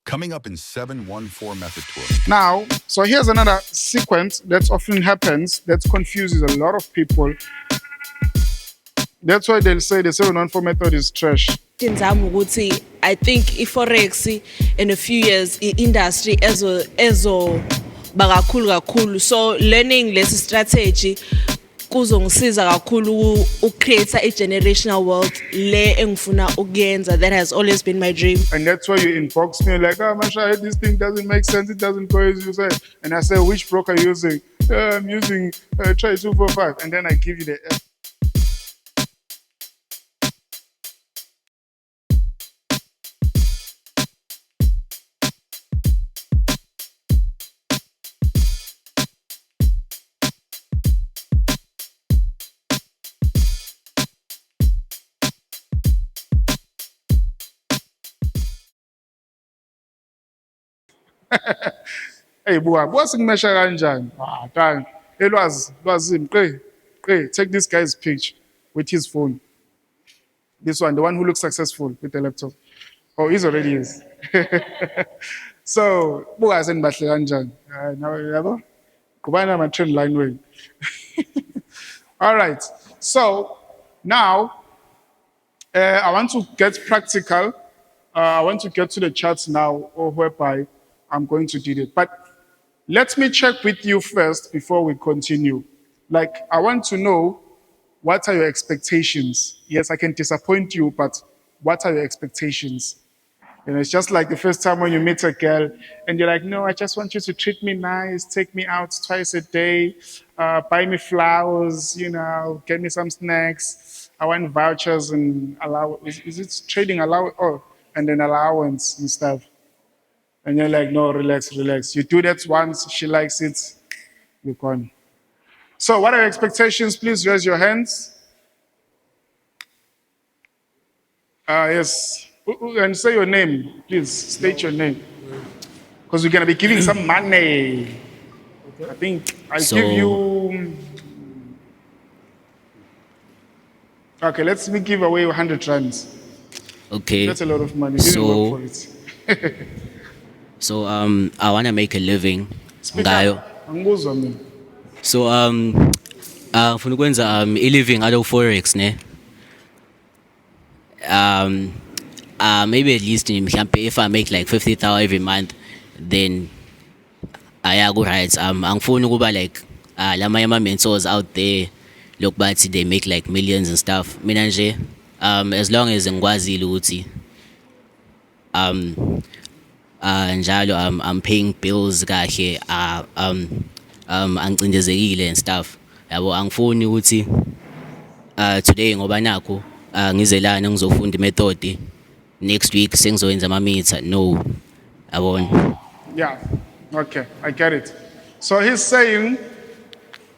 Coming up in 714 Method Tour. Now, so here's another sequence that often happens that confuses a lot of people. That's why they'll say the 714 method is trash. I think iForex in a few years industry ezo bakakhulu so learning less strategy kuzongisiza kakhulu create a generational wealth le engifuna ukuyenza. That has always been my dream. And that's why you inbox me like, oh, Masha, this thing doesn't make sense, it doesn't go as you say. And I say, which broker are you using? I'm using Try 245. And then I give you the hey, boy, singimesha kanjani? Ah, darn. Hey, Lwazim, take this guy's picture with his phone. This one, the one who looks successful with the laptop. Oh, he's already is. So, buka sengibahle kanjani? Now, yabo? Kubana my trend line way. All right. So, now, I want to get practical. I want to get to the charts now, or whereby I'm going to do it. But let me check with you first before we continue. Like, I want to know, what are your expectations? Yes, I can disappoint you, but what are your expectations? You know, it's just like the first time when you meet a girl and you're like, no, I just want you to treat me nice, take me out twice a day, buy me flowers, you know, get me some snacks. I want vouchers and allow. Is it trading allow? Oh, and then allowance and stuff. And you're like, no, relax. You do that once, she likes it, you're gone. So, what are your expectations? Please raise your hands. Yes. And say your name, please. State your name. Because we're going to be giving some money. I think I'll give you. Okay, let's give away 100 rands. Okay. That's a lot of money. You didn't work for it. So I want to make a living. Speak Ngayo. up. Angibuzwa mina. So ngifuna ukwenza a living out of forex ne. Maybe at least mhlambe if I make like 50,000 every month, then go right. Angifuni ukuba like lamanye ama mentors out there look bathi they make like millions and stuff. Mina nje as long as ngikwazile ukuthi njalo I'm paying bills kahle angicindezekile and stuff. Yabo angifuni ukuthi today ngoba nakho ngizelana ngizofunda imethod next week sengizoyenza ama meter. No. Yabona. Yeah, okay, I get it. So he's saying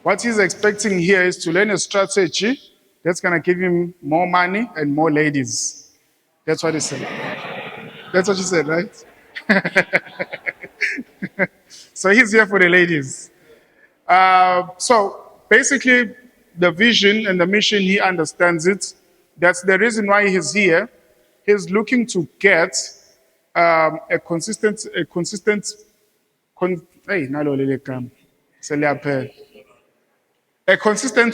what he's expecting here is to learn a strategy that's going to give him more money and more ladies. That's what he said. That's what you said, right? So he's here for the ladies. So basically, the vision and the mission, he understands it. That's the reason why he's here. He's looking to get a consistent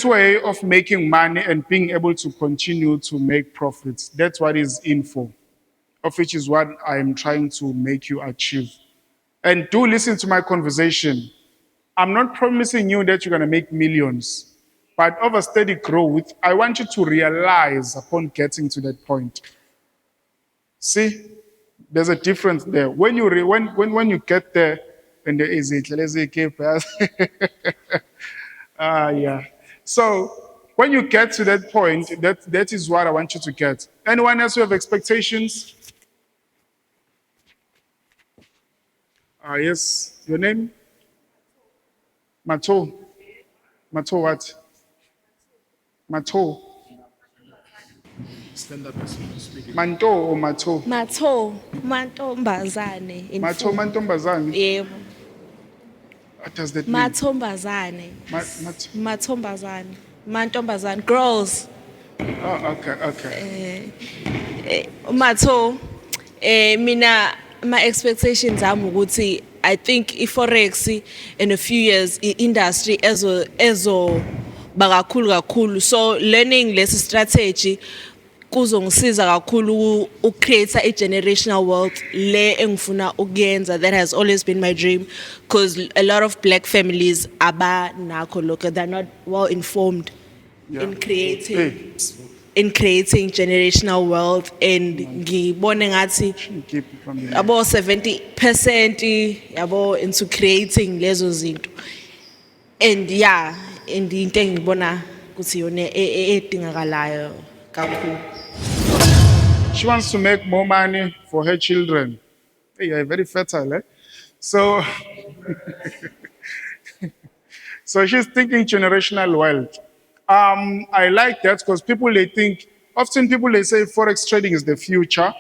way of making money and being able to continue to make profits. That's what he's in for, of which is what I'm trying to make you achieve. And do listen to my conversation. I'm not promising you that you're going to make millions, but over steady growth, I want you to realize upon getting to that point. See, there's a difference there. When you when you get there, and there is it, let's say, yeah. So when you get to that point, that is what I want you to get. Anyone else who have expectations? Yes. Your name? Mato. Mato what? Mato. Stand up and speak. Manto or Mato? Mantombazane. Mato mantombazane. Yebo. What does that mean? Mantombazane. Mantombazane. Girls. Oh, okay. Matho. Mina my expectations ami ukuthi I think iforex in a few years industry ezo bakakhulu kakhulu, so learning lesi strategy kuzongisiza kakhulu create a generational wealth le engifuna ukuyenza. That has always been my dream, because a lot of black families abanakho lokho, they're not well informed in creating generational wealth, and ngibone ngathi Keep it from the abo 70% yabo into creating lezo zinto. And yeah, and into engibona ukuthi yona edingakalayo kakhulu. She wants to make more money for her children. Hey, you're very fertile, eh? So, so she's thinking generational wealth. I like that because often people they say forex trading is the future,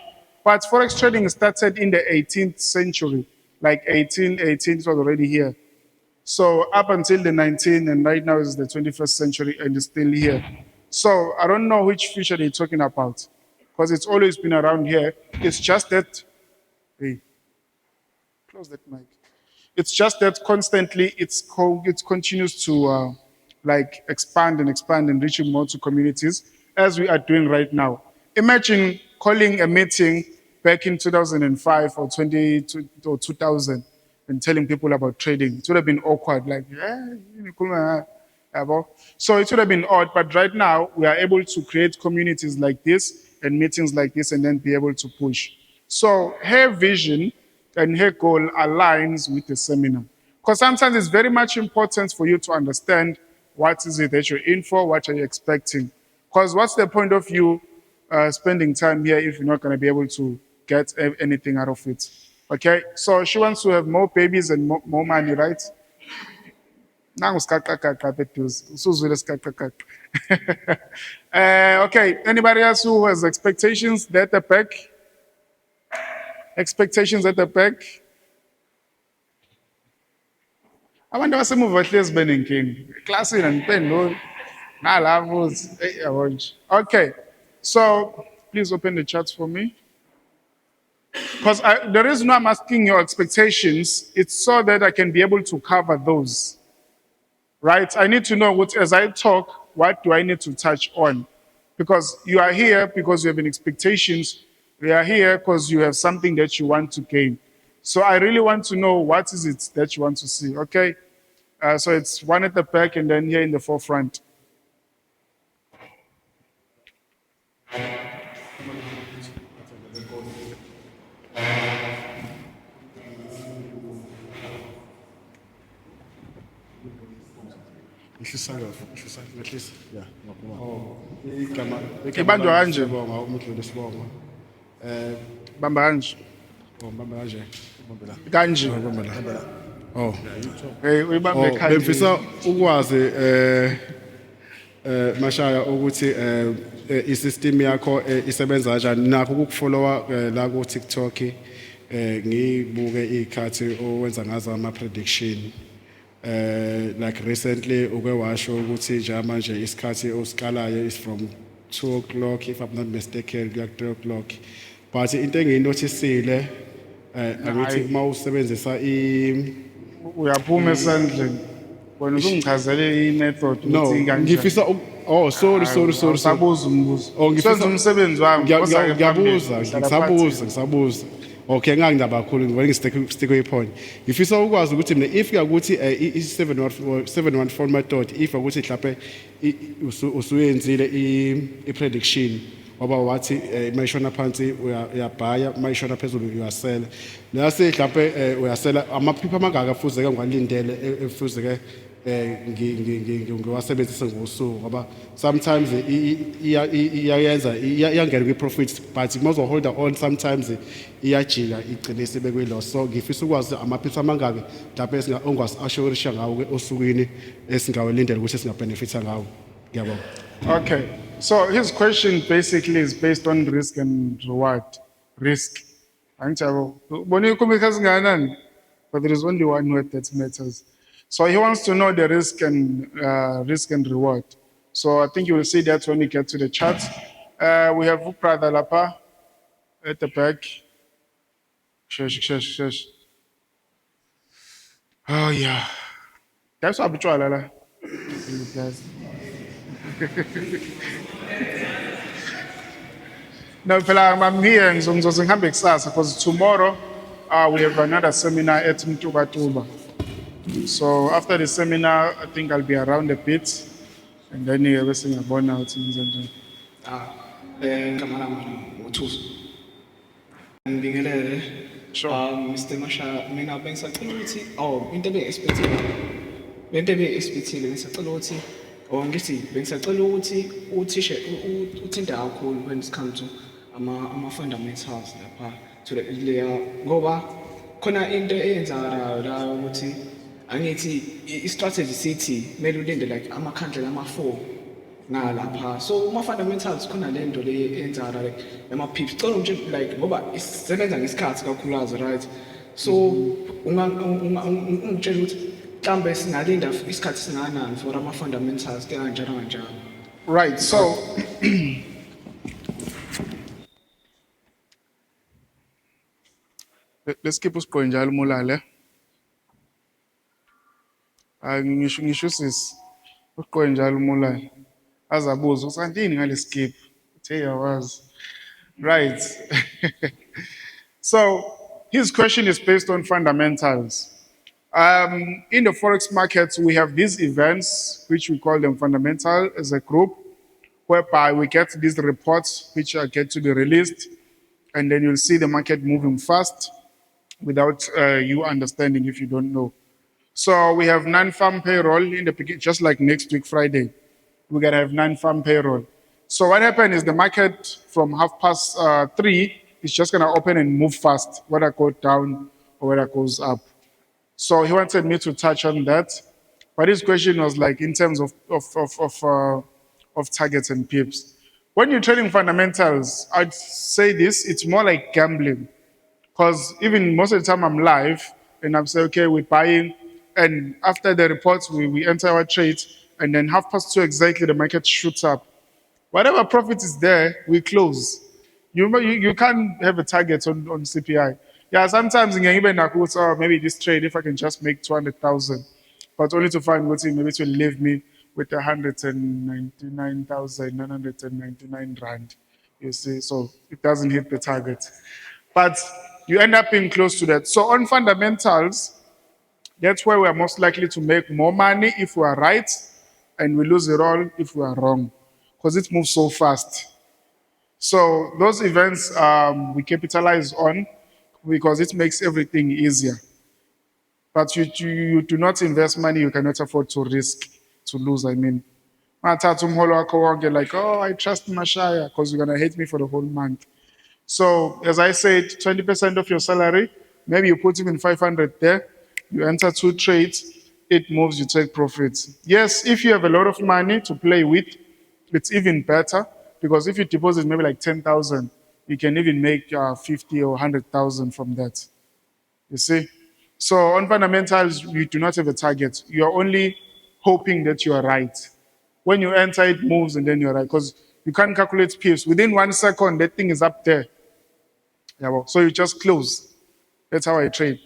but forex trading started in the 18th century, like 1818 was already here. So up until the 19th, and right now is the 21st century, and it's still here. So I don't know which future they're talking about, because it's always been around here. It's just that, hey, close that mic. It's just that constantly it continues to like expand and reaching more to communities, as we are doing right now. Imagine calling a meeting back in 2005 or 2000 and telling people about trading. It would have been awkward, like, so it would have been odd, but right now we are able to create communities like this and meetings like this and then be able to push. So her vision and her goal aligns with the seminar. Because sometimes it's very much important for you to understand what is it that you're in for, what are you expecting. Because what's the point of you spending time here if you're not going to be able to get anything out of it? Okay, so she wants to have more babies and more money, right? Okay, anybody else who has expectations at the back? Expectations at the back? Abantu abasemuva hlezi benenkinga. Eklasini aniphenduli. Nala futhi. Hey, yabo nje. Okay. So, please open the chat for me. Because the reason why I'm asking your expectations, it's so that I can be able to cover those. Right? I need to know what, as I talk, what do I need to touch on? Because you are here because you have an expectations. We are here because you have something that you want to gain. So I really want to know what is it that you want to see, okay? So it's one at the back and then here in the forefront. Ibanjwa kanje? Bamba kanje? Kanje. Oh, Hey, uyibambe kanje. bengifisa ukwazi Mashaya ukuthi isystem yakho isebenza kanjani, nakho ukufollowa la ku TikTok ngibuke ikhathi owenza ngazo ama prediction. Like recently uke washo ukuthi nje manje isikhathi osikalayo is from 2 o'clock if I'm not mistaken kuya 3 o'clock, but into engiyinotisile angithi mawusebenzisa Uyaphuma esandleni. Wena usungichazele i-method no ukuthi kanjani. ngifisa oh sorry Sabuza umbuzo. Oh, ngifisa- Senza umsebenzi wami. ngisabuza okay ngangindaba kakhulu ngivele stick point. Ngifisa ukwazi ukuthi mina if ukuthi i714 method if ukuthi mhlawumbe usuyenzile i-prediction waba wathi mayishona phansi uyabhaya mayishona phezulu uyasela lase mhlawumbe uyasela amaphipha amangaka fuze ke ngwalindele efuze ke ngiwasebenzise ngosuku ngoba sometimes iyayenza iyangena kwi-profit but mazoholda on sometimes iyajika igcine isibekwe loss. So ngifisa ukwazi amaphipha amangaka mhlawumbe ongasi-assurisha ngawo osukwini esingawelindela ukuthi singabenefitha ngawo. Ngiyabonga. Okay. So his question basically is based on risk and reward. Risk. Angijabo. Bone ikhomika singanani? But there is only one word that matters. So he wants to know the risk and reward. So I think you will see that when we get to the chat. We have Uprada Lapa at the back. Shush. Oh yeah. That's what I'm la. Guys. No, phela I'm here ngizoze ngihambe kusasa because tomorrow we have another seminar at Mtubatuba. So after the seminar, I think I'll be around a bit and then bese ngiyabona ukuthi ngenze njani. Igama lami nguThuso. Ngibingelele. Sure. Mr. Masha, mina bengisacela ukuthi into ebeyi-expect-ile bengisacela ukuthi ngithi bengisacela ukuthi uthishe uthinte kakhulu when it comes to ama-fundamentals lapha to leya ngoba khona into eyenzakalayo la ukuthi angithi i-strategy sithi kumele ulinde like amakhandlela ama-4 ngalapha so uma-fundamentals khona le nto le eyenzakala like ama-pips cela nje like ngoba isebenza ngesikhathi kakhulukazi right so ungitshela ukuthi mhlawumbe singalinda isikhathi singakanani for ama-fundamentals ke kanjalo. Right. So let's keep usiqoe njalo mulale. Ngisho sis usiqoe njalo mulale. Azabuza ukuthi andini ngale skip. Uthe yawazi. Right. So his question is based on fundamentals. In the forex markets, we have these events, which we call them fundamental as a group, whereby we get these reports, which are get to be released, and then you'll see the market moving fast without you understanding if you don't know. So we have non-farm payroll in the beginning, just like next week, Friday. We're going to have non-farm payroll. So what happened is the market from 3:30 is just going to open and move fast, whether it goes down or whether it goes up. So he wanted me to touch on that. But his question was like in terms of targets and pips. When you're trading fundamentals, I'd say this, it's more like gambling. Because even most of the time I'm live and I'm saying, okay, we're buying. And after the reports, we enter our trade. And then 2:30 exactly, the market shoots up. Whatever profit is there, we close. You can't have a target on CPI. Yeah, sometimes you can even maybe this trade, if I can just make 200,000, but only to find what maybe it will leave me with 199,999 rand. You see, so it doesn't hit the target. But you end up being close to that. So on fundamentals, that's where we are most likely to make more money if we are right, and we lose it all if we are wrong, because it moves so fast. So those events we capitalize on because it makes everything easier. But you do not invest money you cannot afford to risk, to lose, I mean. Like, oh, I trust Mashaya because you're going to hate me for the whole month. So as I said, 20% of your salary, maybe you put even 500 there, you enter 2 trades, it moves, you take profits. Yes, if you have a lot of money to play with, it's even better because if you deposit maybe like 10,000, you can even make 50 or 100,000 from that. You see? So on fundamentals, you do not have a target. You're only hoping that you are right. When you enter, it moves and then you're right because you can't calculate pips. Within 1 second, that thing is up there. Yeah, well, so you just close. That's how I trade.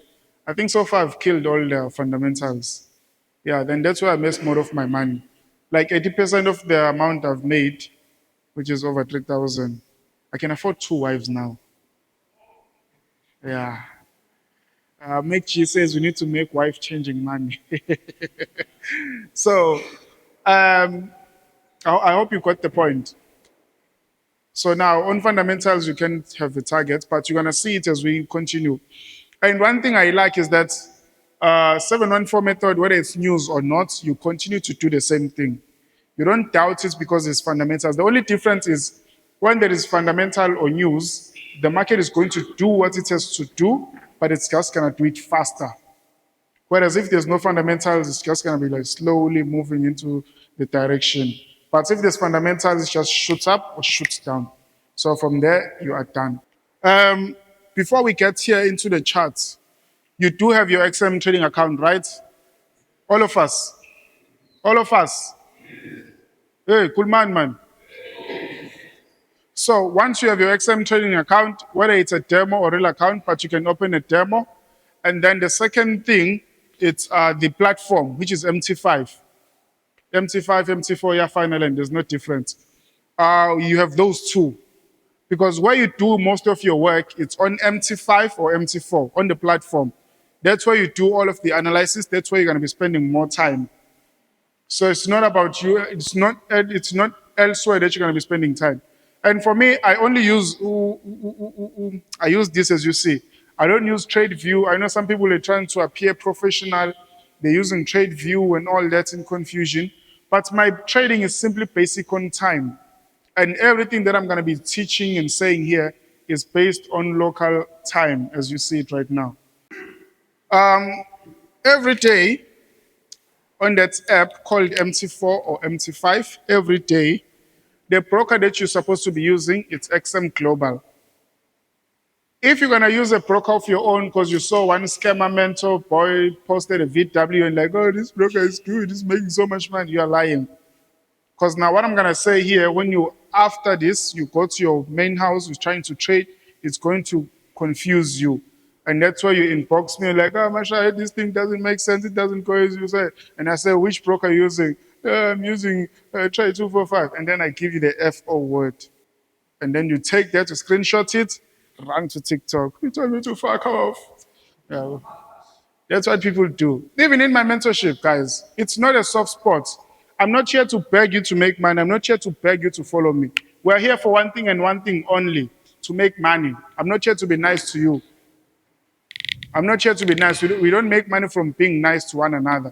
I think so far I've killed all the fundamentals. Yeah, then that's where I make more of my money. Like 80% of the amount I've made, which is over 3,000, I can afford 2 wives now. Yeah. She says we need to make wife changing money. So I hope you got the point. So now on fundamentals, you can have the target, but you're going to see it as we continue. And one thing I like is that 714 method, whether it's news or not, you continue to do the same thing. You don't doubt it because it's fundamentals. The only difference is when there is fundamental or news, the market is going to do what it has to do, but it's just going to do it faster. Whereas if there's no fundamentals, it's just going to be like slowly moving into the direction. But if there's fundamentals, it just shoots up or shoots down. So from there, you are done. Before we get here into the charts, you do have your XM trading account, right? All of us. All of us. Hey, cool man. So once you have your XM trading account, whether it's a demo or real account, but you can open a demo. And then the second thing, it's the platform, which is MT5. MT5, MT4, yeah, final, and there's no difference. You have those two. Because where you do most of your work, it's on MT5 or MT4 on the platform. That's where you do all of the analysis. That's where you're going to be spending more time. So it's not about you. It's not elsewhere that you're going to be spending time. And for me, I only use I use this as you see. I don't use TradeView. I know some people are trying to appear professional. They're using TradeView and all that in confusion. But my trading is simply basic on time. And everything that I'm going to be teaching and saying here is based on local time, as you see it right now. Every day on that app called MT4 or MT5, every day, the broker that you're supposed to be using, it's XM Global. If you're going to use a broker of your own because you saw one scammer mentor boy posted a VW and like, oh, this broker is good, it's making so much money, you are lying. Because now what I'm going to say here, when you, after this, you go to your main house, you're trying to trade, it's going to confuse you. And that's why you inbox me like, oh, Masha, this thing doesn't make sense, it doesn't go as you say. And I say, which broker are you using? I'm using Trade 245. And then I give you the FO word. And then you take that, you screenshot it, run to TikTok. You told me to fuck off. Yeah. That's what people do. Even in my mentorship, guys, it's not a soft spot. I'm not here to beg you to make money. I'm not here to beg you to follow me. We're here for one thing and one thing only, to make money. I'm not here to be nice to you. I'm not here to be nice. We don't make money from being nice to one another.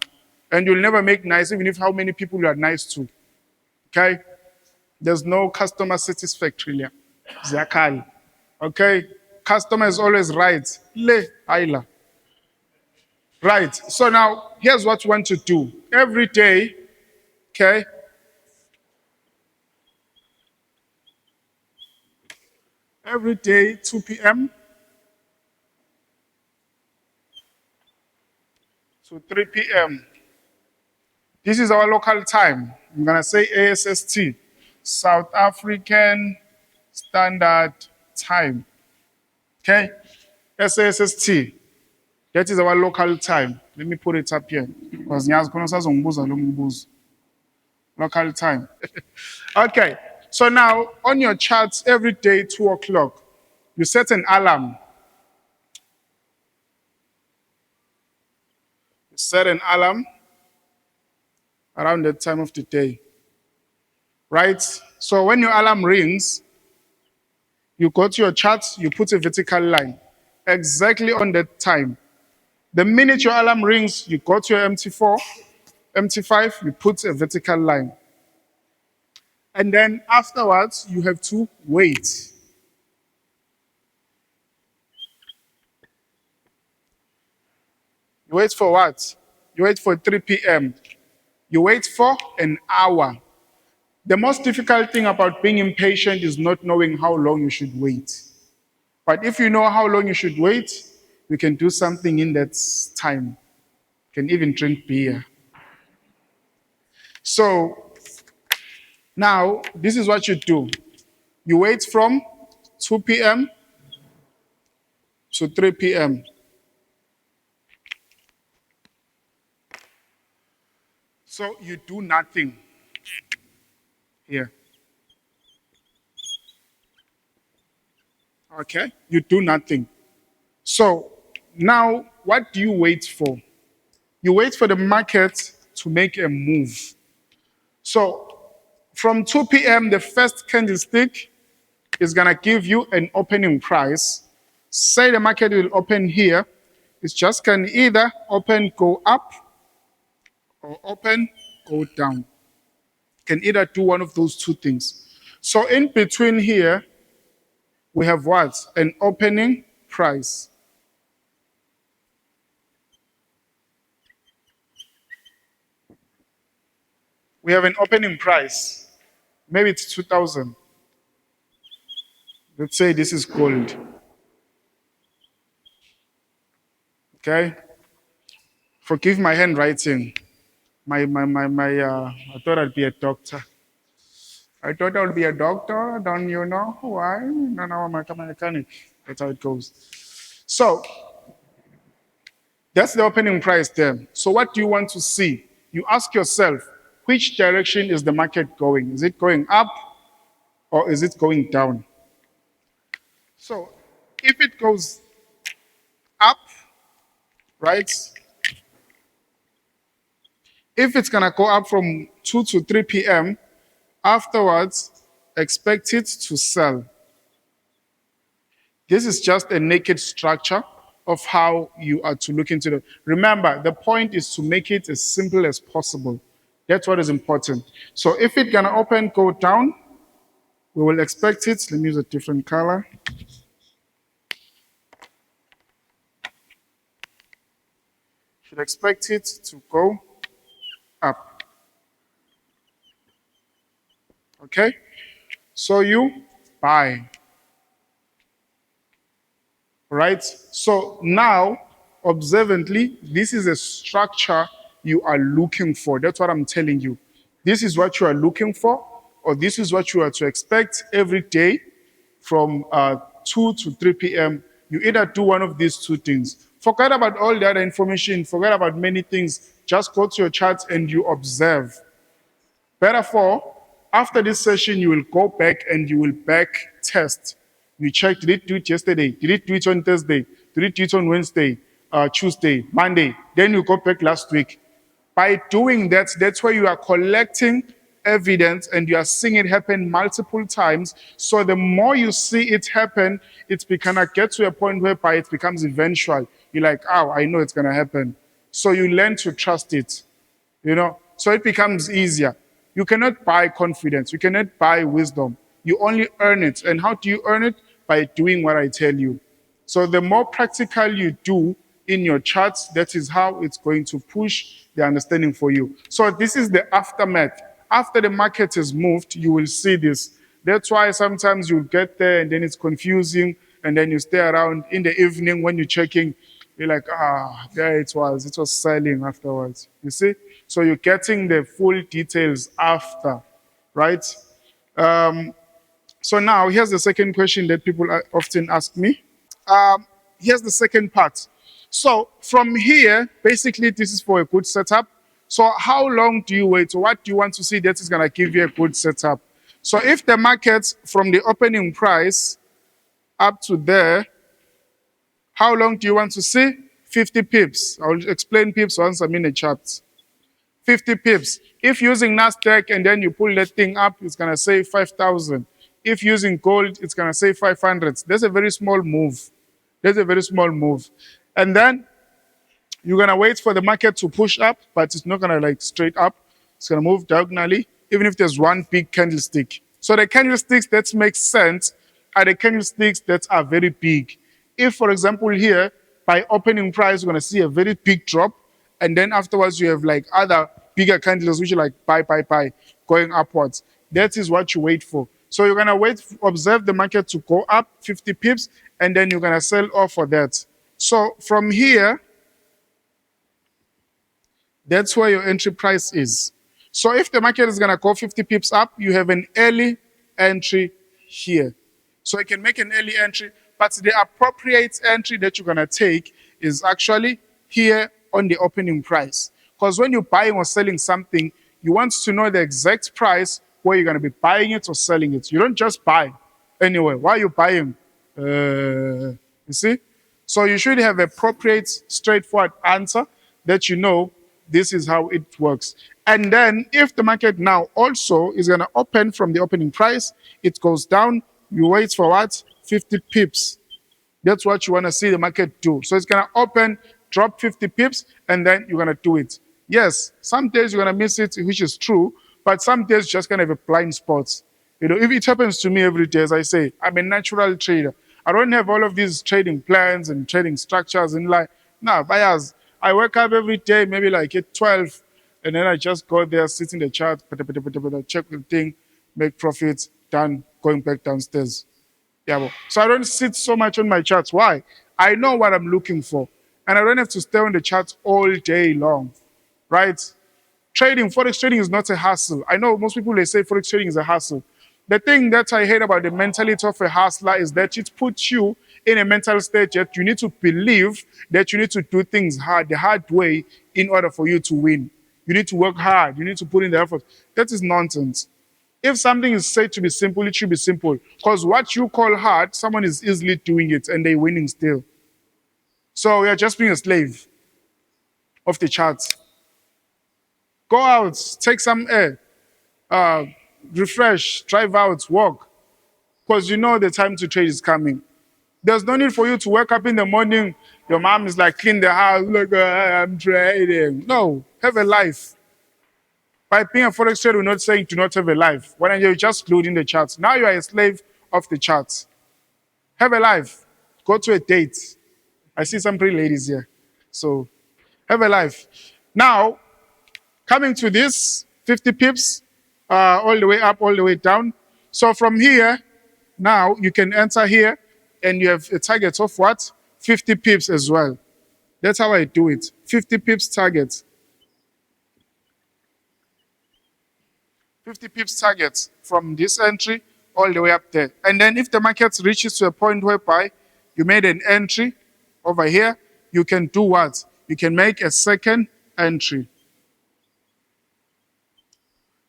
And you'll never make nice, even if how many people you are nice to. Okay? There's no customer satisfactory. Zakal. Okay? Customer is always right. Le, Aila. Right. So now, here's what you want to do. Every day, okay? Every day, 2 p.m. to 3 p.m. This is our local time. I'm going to say ASST, South African Standard Time. Okay? SASST. That is our local time. Let me put it up here. Because local time. Okay. So now, on your charts, every day, 2 o'clock, you set an alarm. You set an alarm around that time of the day. Right? So when your alarm rings, you go to your chart, you put a vertical line exactly on that time. The minute your alarm rings, you go to your MT4, MT5, you put a vertical line. And then afterwards, you have to wait. You wait for what? You wait for 3 p.m. You wait for an hour. The most difficult thing about being impatient is not knowing how long you should wait. But if you know how long you should wait, you can do something in that time. You can even drink beer. So now, this is what you do. You wait from 2 p.m. to 3 p.m. So you do nothing here. Okay? You do nothing. So now, what do you wait for? You wait for the market to make a move. So from 2 p.m., the first candlestick is going to give you an opening price. Say the market will open here. It's just can either open, go up, or open, go down. Can either do one of those two things. So in between here, we have what? An opening price. We have an opening price. Maybe it's 2,000. Let's say this is gold. Okay? Forgive my handwriting. I thought I'd be a doctor. I thought I would be a doctor. Don't you know why? No, no, I'm a mechanic. That's how it goes. So that's the opening price there. So what do you want to see? You ask yourself, which direction is the market going? Is it going up or is it going down? So if it goes up, right? If it's gonna go up from 2 to 3 p.m., afterwards, expect it to sell. This is just a naked structure of how you are to look into it. Remember, the point is to make it as simple as possible. That's what is important. So if it's gonna open, go down, we will expect it. Let me use a different color. Should expect it to go up. Okay? So you buy. Right? So now, observantly, this is a structure you are looking for. That's what I'm telling you. This is what you are looking for, or this is what you are to expect every day from 2 to 3 p.m. You either do one of these two things. Forget about all the other information, forget about many things. Just go to your chart and you observe. Therefore, after this session, you will go back and you will back test. You check, did it do it yesterday? Did it do it on Thursday? Did it do it on Wednesday, Tuesday, Monday? Then you go back last week. By doing that, that's where you are collecting evidence and you are seeing it happen multiple times. So the more you see it happen, it's gonna get to a point whereby it becomes eventual. You're like, oh, I know it's gonna happen. So you learn to trust it, so it becomes easier. You cannot buy confidence. You cannot buy wisdom. You only earn it. And how do you earn it? By doing what I tell you. So the more practical you do in your charts, that is how it's going to push the understanding for you. So this is the aftermath. After the market has moved, you will see this. That's why sometimes you get there and then it's confusing and then you stay around in the evening when you're checking, you're like, there it was selling afterwards. You see? So you're getting the full details after, right? So now here's the second question that people often ask me. Here's the second part. So from here, basically this is for a good setup. So how long do you wait? What do you want to see that is going to give you a good setup? So if the market from the opening price up to there, how long do you want to see? 50 pips. I'll explain pips once I'm in the chart. 50 pips. If using NASDAQ and then you pull that thing up, it's going to say 5,000. If using gold, it's going to say 500. That's a very small move. And then you're going to wait for the market to push up, but it's not going to like straight up. It's going to move diagonally, even if there's one big candlestick. So the candlesticks that make sense are the candlesticks that are very big. If, for example, here, by opening price, you're going to see a very big drop, and then afterwards you have like other bigger candles, which are like buy, going upwards. That is what you wait for. So you're going to observe the market to go up 50 pips, and then you're going to sell off for that. So from here, that's where your entry price is. So if the market is going to go 50 pips up, you have an early entry here. So you can make an early entry, but the appropriate entry that you're going to take is actually here on the opening price. Because when you're buying or selling something, you want to know the exact price where you're going to be buying it or selling it. You don't just buy anyway. Why are you buying? You see? So you should have appropriate, straightforward answer that you know this is how it works. And then if the market now also is going to open from the opening price, it goes down, you wait for what? 50 pips. That's what you want to see the market do. So it's going to open, drop 50 pips, and then you're going to do it. Yes, some days you're going to miss it, which is true, but some days you're just going to have a blind spot. If it happens to me every day, as I say, I'm a natural trader. I don't have all of these trading plans and trading structures in life. No, buyers, I wake up every day, maybe like at 12, and then I just go there, sit in the chart, check the thing, make profits, done, going back downstairs. Yeah, so I don't sit so much on my charts. Why? I know what I'm looking for, and I don't have to stay on the charts all day long, right? Forex trading is not a hassle. I know most people, they say Forex trading is a hassle. The thing that I hate about the mentality of a hustler is that it puts you in a mental state that you need to believe that you need to do things the hard way in order for you to win. You need to work hard. You need to put in the effort. That is nonsense. If something is said to be simple, it should be simple. Because what you call hard, someone is easily doing it and they're winning still. So you're just being a slave of the charts. Go out, take some air, refresh, drive out, walk. Because you know the time to trade is coming. There's no need for you to wake up in the morning. Your mom is like, clean the house. Look, I'm trading. No, have a life. By being a forex trader, we're not saying to not have a life. When you're just glued in the charts. Now you are a slave of the charts. Have a life. Go to a date. I see some pretty ladies here. So have a life. Now, coming to this, 50 pips, all the way up, all the way down. So from here, now you can enter here and you have a target of what? 50 pips as well. That's how I do it. 50 pips target. 50 pips target from this entry all the way up there. And then if the market reaches to a point whereby you made an entry over here, you can do what? You can make a second entry.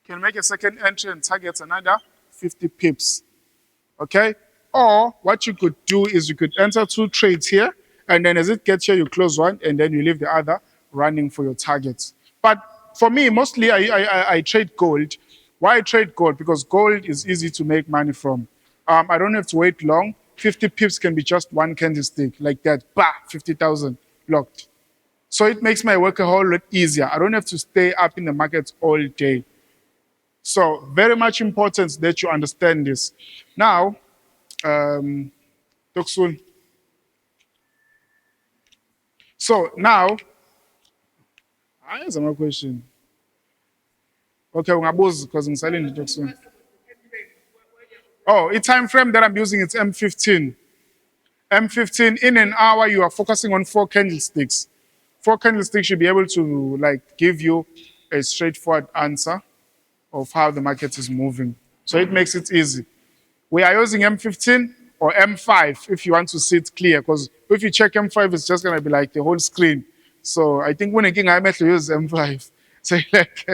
You can make a second entry and target another 50 pips. Okay? Or what you could do is you could enter 2 trades here, and then as it gets here, you close one, and then you leave the other running for your targets. But for me, mostly I trade gold. Why I trade gold? Because gold is easy to make money from. I don't have to wait long. 50 pips can be just one candlestick, like that. Bah, 50,000 locked. So it makes my work a whole lot easier. I don't have to stay up in the markets all day. So very much important that you understand this. Now, talk soon. So now, I answer my question. Okay, because I'm silent. Talk soon. Oh, a time frame that I'm using it's M15. M15 in an hour you are focusing on 4 candlesticks. 4 candlesticks should be able to like give you a straightforward answer of how the market is moving. So it makes it easy. We are using M15 or M5 if you want to see it clear, because if you check M5, it's just going to be like the whole screen. So I think when again I might use M5. So like,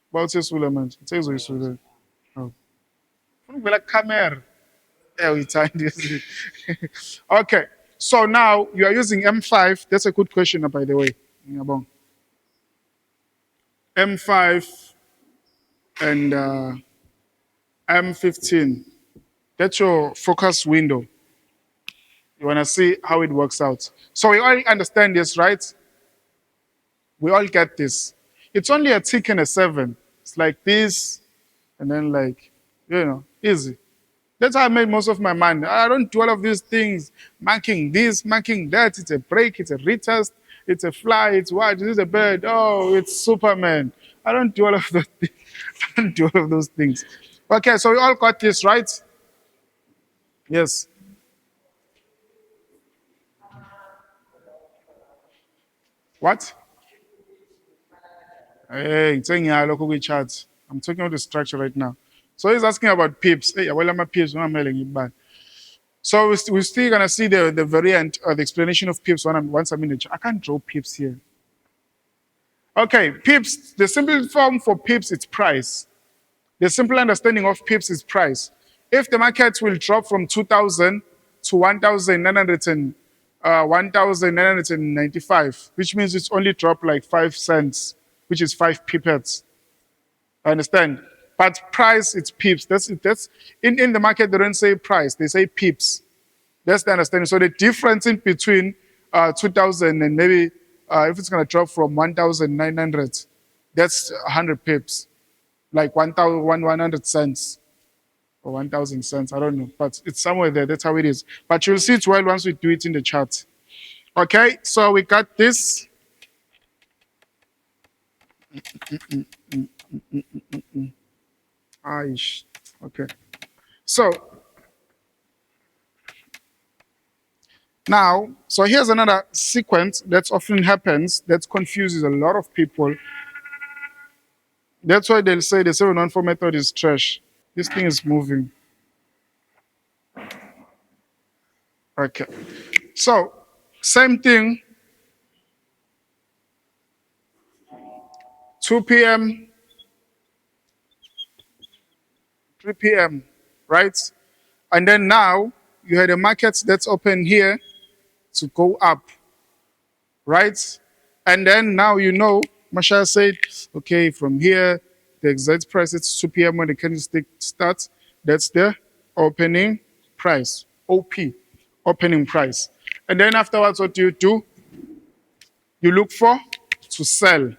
about this man. It says we oh, like camera. Okay, so now you are using M5. That's a good question, by the way. M5 and M15. That's your focus window. You want to see how it works out. So we all understand this, right? We all get this. It's only a tick and a 7. It's like this, and then like, easy. That's how I made most of my money. I don't do all of these things, marking this, marking that. It's a break, it's a retest, it's a fly, it's what, this is a bird. Oh, it's Superman. I don't do all of those things. I don't do all of those things. Okay, so we all got this, right? Yes. What? Hey, it's saying here, local chat. I'm talking about the structure right now. So he's asking about pips. Hey, well, I'm a pips. I'm mailing it back. So we're still gonna see the variant or the explanation of pips once I'm in the chat. I can't draw pips here. Okay, pips. The simple form for pips is price. The simple understanding of pips is price. If the market will drop from 2,000 to 1,995, which means it's only dropped like 5 cents, which is 5 pipettes. I understand. But price, it's pips. That's in the market, they don't say price, they say pips. That's the understanding. So the difference in between 2,000 and maybe if it's going to drop from 1,900, that's 100 pips, like 100 cents or 1,000 cents. I don't know, but it's somewhere there. That's how it is. But you'll see it well once we do it in the chart. Okay, so we got this. Okay. So Now, so here's another sequence that often happens that confuses a lot of people. That's why they'll say the 714 method is trash. This thing is moving. Okay. So, same thing, 2 p.m., 3 p.m., right? And then now you had a market that's open here to go up, right? And then now you know, Masha said, okay, from here, the exact price is 2 p.m. when the candlestick starts. That's the opening price, OP, opening price. And then afterwards, what do? You look for to sell.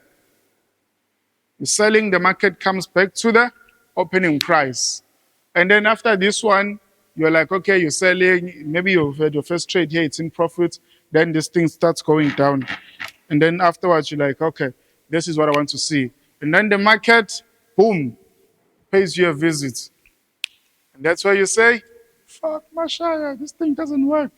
You're selling, the market comes back to the opening price. And then after this one, you're like, okay, you're selling, maybe you've had your first trade here, it's in profit, then this thing starts going down. And then afterwards, you're like, okay, this is what I want to see. And then the market, boom, pays you a visit. And that's why you say, fuck, Mashaya, this thing doesn't work.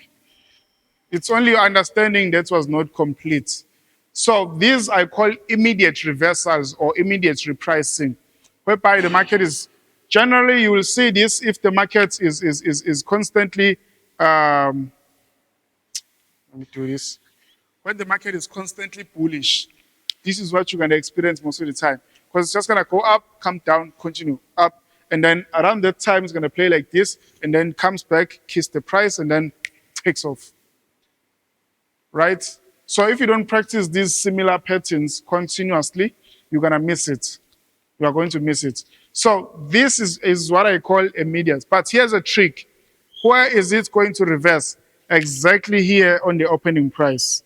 It's only your understanding that was not complete. So these I call immediate reversals or immediate repricing, whereby the market is, generally you will see this if the market is constantly, let me do this. When the market is constantly bullish, this is what you're going to experience most of the time. Because it's just going to go up, come down, continue, up. And then around that time, it's going to play like this, and then comes back, kiss the price, and then takes off. Right? So if you don't practice these similar patterns continuously, you're going to miss it. You are going to miss it. So this is what I call immediate. But here's a trick. Where is it going to reverse? Exactly here on the opening price.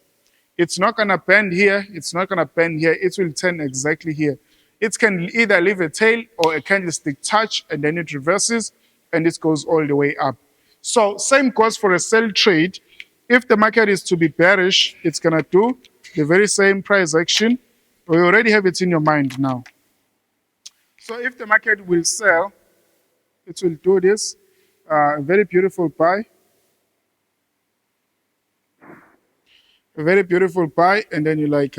It's not going to bend here. It's not going to bend here. It will turn exactly here. It can either leave a tail or a candlestick touch, and then it reverses, and it goes all the way up. So same goes for a sell trade. If the market is to be bearish, it's going to do the very same price action. We already have it in your mind now. So if the market will sell, it will do this. A very beautiful buy. A very beautiful buy, and then you're like,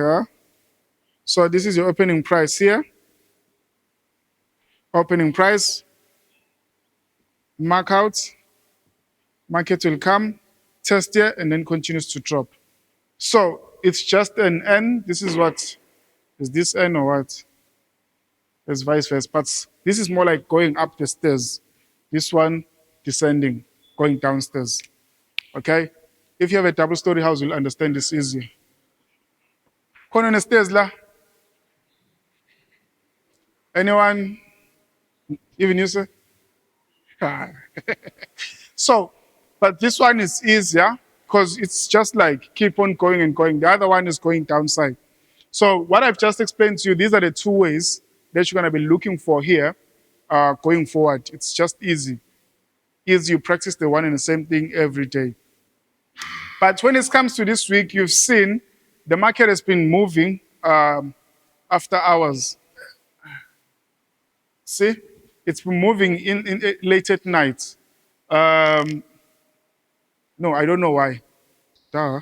so this is your opening price here. Opening price. Mark out. Market will come, test here, and then continues to drop. So it's just an N. This is what? Is this N or what? It's vice versa. But this is more like going up the stairs. This one descending, going downstairs. Okay? If you have a double-story house, you'll understand this easier. Going on the stairs, la? Anyone? Even you, sir? So, but this one is easier because it's just like keep on going and going. The other one is going downside. So what I've just explained to you, these are the two ways that you're going to be looking for here going forward. It's just easy. Easy, you practice the one and the same thing every day. But when it comes to this week, you've seen the market has been moving after hours. See? It's been moving in late at night. No, I don't know why. Duh.